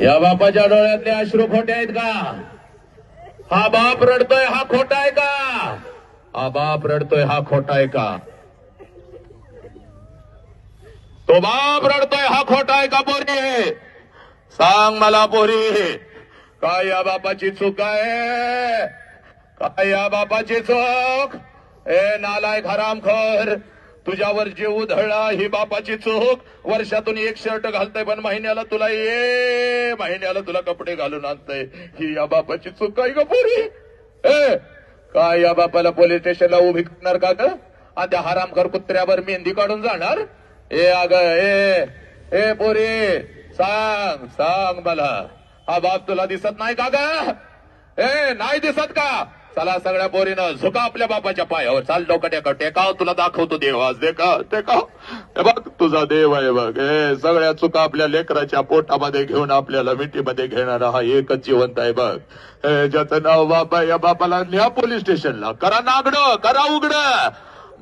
या बापाच्या डोळ्यातले अश्रू खोटे आहेत का? हा बाप रडतोय हा खोटा आहे का? हा बाप रडतोय हा खोटा आहे का? तो बाप रडतोय हा खोटा आहे का? पोरी सांग मला पोरी, काय या बापाची चूक आहे? काय या बापाची चूक? ए नालायक हरामखोर, तुझ्यावर जीव उधळला ही बापाची चूक. वर्षातून एक शर्ट घालतय पण महिन्याला तुला कपडे घालून आणतय, ही या बापाची चूक आहे का पोरी? ए काय या बापाला पोलीस स्टेशनला उभी करणार का ग? आणि त्या हरामखोर कुत्र्यावर मेहंदी काढून जाणार? ए अग ए पोरी सांग सांग मला, हा बाप तुला दिसत नाही का ग? ए नाही दिसत का? चला सगळ्या पोरीनं झुका आपल्या बापाच्या पायावर, चाल डोकं टेकाव, तुला दाखवतो देव आज. टेकाव बघ तुझा देव आहे बघ. हे सगळ्या चुका आपल्या लेकराच्या पोटामध्ये घेऊन आपल्याला मिठीमध्ये घेणारा हा एकच जिवंत आहे बघ. ज्याचं नाव बाप आहे या बापाला न्या पोलीस स्टेशनला, करा नागडं करा उघड.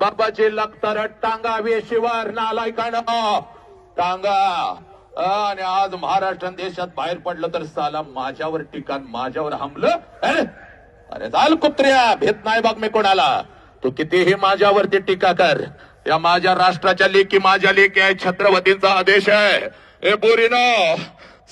बापाची लागतारट टांगा वेशीवर नालायकानं टांगा. आणि आज महाराष्ट्र देशात बाहेर पडलं तर साला माझ्यावर ठिकाण माझ्यावर हमलं. अरे चाल कुत्र्या, भेट नाही बघ मी कोणाला. तू कितीही माझ्यावरती टीका कर, या माझ्या राष्ट्राच्या लेकी माझ्या लेकी आहे, छत्रपतींचा आदेश आहे. हे पोरीनो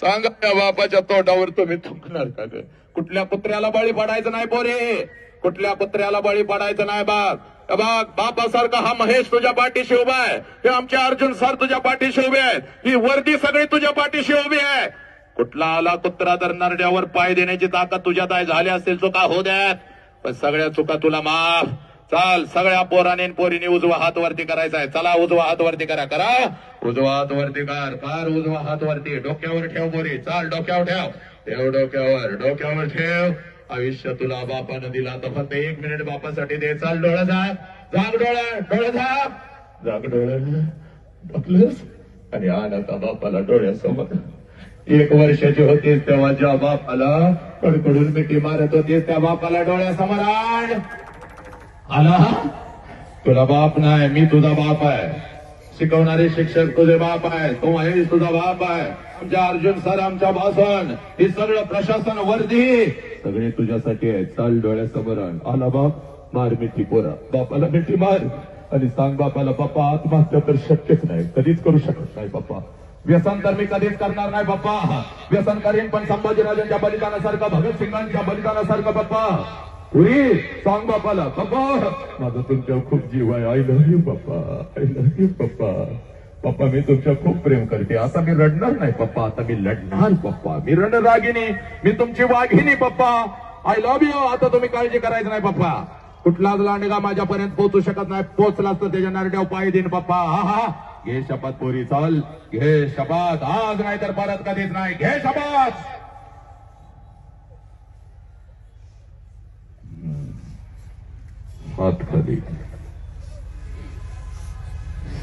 सांगा त्या बापाच्या तोंडावर तुम्ही थुंकणार का ग? कुठल्या कुत्र्याला बळी पडायचं नाही पोरी, कुठल्या कुत्र्याला बळी पडायचं नाही. बघ बापासारखा हा महेश तुझ्या पाठीशी उभा आहे, हे आमचे अर्जुन सर तुझ्या पाठीशी उभे आहेत, ही वर्दी सगळी तुझ्या पाठीशी उभी आहे. कुठला आला कुत्रा तर नरड्यावर पाय देण्याची ताकद तुझ्यात आहे. झाली असेल चुका हो द्यात, पण सगळ्या चुका तुला माफ. चाल सगळ्या पोराने पोरीने उजवा हात वरती करायचा आहे. चला उजवा हात वरती करा उजवा हात वरती कर उजवा हात वरती. डोक्यावर ठेव पोरी, चाल डोक्यावर ठेव डोक्यावर ठेव. आयुष्य तुला बापानं दिला तर फक्त 1 मिनिट बापासाठी दे. चाल डोळा जाग जाग डोळ्यास आणि आण आता बापाला डोळ्यासमोर. 1 वर्षाची होतीस तेव्हा ज्या बापाला कडकडून मिठी मारत होतीस त्या बापाला डोळ्यासमोर आण. आला तुला बाप नाही, मी तुझा बाप आहे. शिकवणारे शिक्षक तुझे बाप आहे, तो महेश तुझा बाप आहे. आमच्या अर्जुन सर, आमच्या भाषण, हे सगळं प्रशासन वर्दी सगळे तुझ्यासाठी आहे. चाल डोळ्यासमोर आण. आला बाप, मार मिठी पोरा, बापाला मिठी मार आणि सांग बापाला, बाप्पा आत्महत्या तर शक्यच नाही, कधीच करू शकत नाही बाप्पा. व्यसन तर मी कधीच करणार नाही बाप्पा. व्यसन करीन पण संभाजीराजांच्या बलिदानासारखं, भगतसिंगांच्या बलिदानासारखं बाप्पा. पुरी सांग बापाला, बाप्पा माझा तुमच्यावर खूप जीव आहे, I love you Bappa, I love you Bappa. Bappa मी तुमच्यावर खूप प्रेम करते, आता मी रडणार नाही बाप्पा, आता मी लढणार बाप्पा. मी रणरागिनी, मी तुमची वाघिनी बाप्पा. I love you. आता तुम्ही काळजी करायचं नाही बाप्पा. कुठलाच लांडगा माझ्यापर्यंत पोहोचू शकत नाही, पोहोचलाच तर त्याच्या नरड्यावर पाय देईन बाप्पा. हा घे शपथ पोरी, चाल घे शपथ, आज नाही तर परत कधीच नाही. घे शपथ. हात खाली,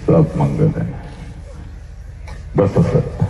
सब मंगल आहे. बस सर.